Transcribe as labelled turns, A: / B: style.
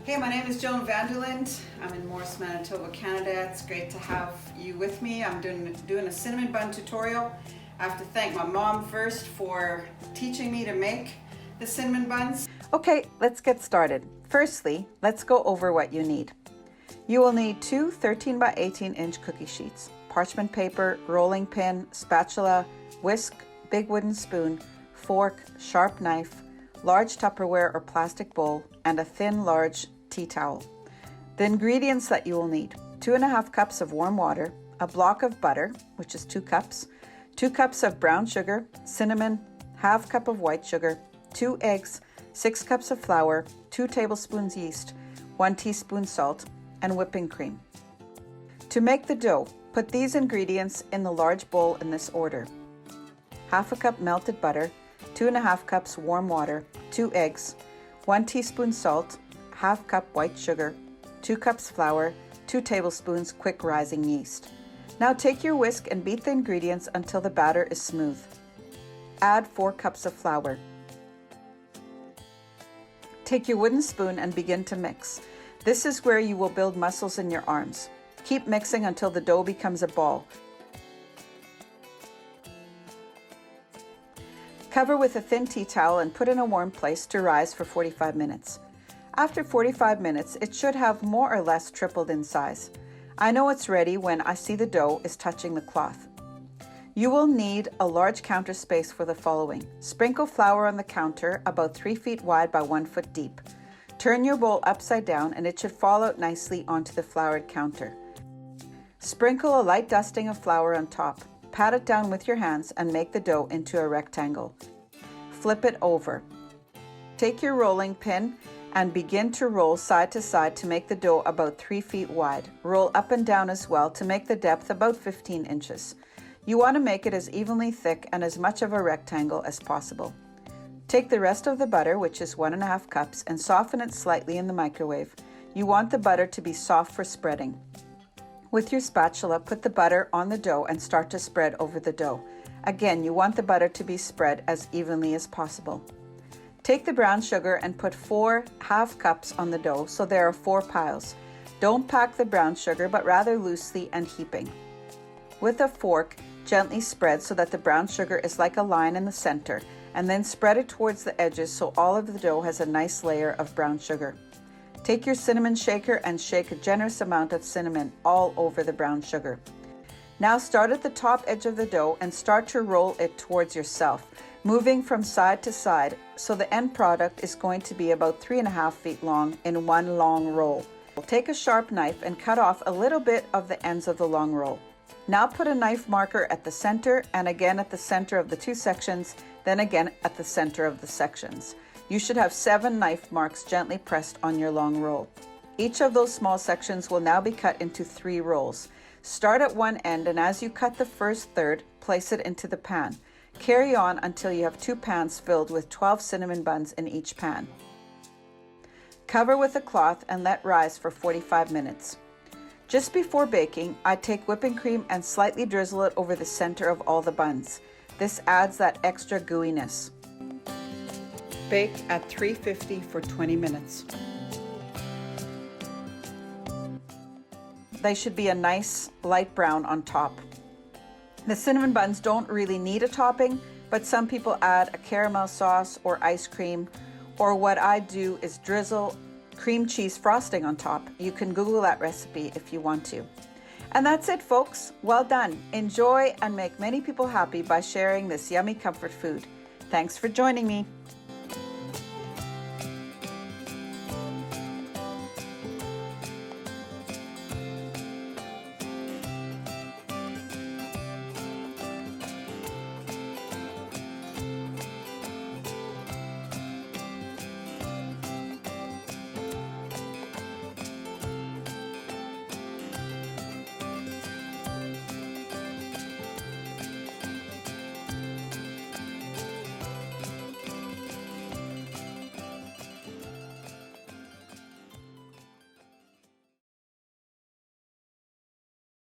A: Hey, my name is Joan Vanderland. I'm in Morris, Manitoba, Canada. It's great to have you with me. I'm doing a cinnamon bun tutorial. I have to thank my mom first for teaching me to make the cinnamon buns.
B: Okay, let's get started. Firstly, let's go over what you need. You will need two 13 by 18 inch cookie sheets, parchment paper, rolling pin, spatula, whisk, big wooden spoon, fork, sharp knife, large Tupperware or plastic bowl, and a thin, large tea towel. The ingredients that you will need: 2.5 cups of warm water, a block of butter, which is 2 cups, 2 cups of brown sugar, cinnamon, half cup of white sugar, 2 eggs, 6 cups of flour, 2 tablespoons yeast, 1 teaspoon salt, and whipping cream. To make the dough, put these ingredients in the large bowl in this order: half a cup melted butter, 2.5 cups warm water, 2 eggs, 1 teaspoon salt, half cup white sugar, 2 cups flour, 2 tablespoons quick rising yeast. Now take your whisk and beat the ingredients until the batter is smooth. Add 4 cups of flour. Take your wooden spoon and begin to mix. This is where you will build muscles in your arms. Keep mixing until the dough becomes a ball. Cover with a thin tea towel and put in a warm place to rise for 45 minutes. After 45 minutes, it should have more or less tripled in size. I know it's ready when I see the dough is touching the cloth. You will need a large counter space for the following. Sprinkle flour on the counter about 3 feet wide by 1 foot deep. Turn your bowl upside down and it should fall out nicely onto the floured counter. Sprinkle a light dusting of flour on top. Pat it down with your hands and make the dough into a rectangle. Flip it over. Take your rolling pin and begin to roll side to side to make the dough about 3 feet wide. Roll up and down as well to make the depth about 15 inches. You want to make it as evenly thick and as much of a rectangle as possible. Take the rest of the butter, which is 1.5 cups, and soften it slightly in the microwave. You want the butter to be soft for spreading. With your spatula, put the butter on the dough and start to spread over the dough. Again, you want the butter to be spread as evenly as possible. Take the brown sugar and put 4 half cups on the dough so there are 4 piles. Don't pack the brown sugar, but rather loosely and heaping. With a fork, gently spread so that the brown sugar is like a line in the center, and then spread it towards the edges so all of the dough has a nice layer of brown sugar. Take your cinnamon shaker and shake a generous amount of cinnamon all over the brown sugar. Now start at the top edge of the dough and start to roll it towards yourself, moving from side to side, so the end product is going to be about 3.5 feet long in one long roll. Take a sharp knife and cut off a little bit of the ends of the long roll. Now put a knife marker at the center and again at the center of the 2 sections, then again at the center of the sections. You should have 7 knife marks gently pressed on your long roll. Each of those small sections will now be cut into 3 rolls. Start at one end, and as you cut the first third, place it into the pan. Carry on until you have 2 pans filled with 12 cinnamon buns in each pan. Cover with a cloth and let rise for 45 minutes. Just before baking, I take whipping cream and slightly drizzle it over the center of all the buns. This adds that extra gooiness. Bake at 350 for 20 minutes. They should be a nice light brown on top. The cinnamon buns don't really need a topping, but some people add a caramel sauce or ice cream, or what I do is drizzle cream cheese frosting on top. You can Google that recipe if you want to. And that's it, folks. Well done. Enjoy and make many people happy by sharing this yummy comfort food. Thanks for joining me.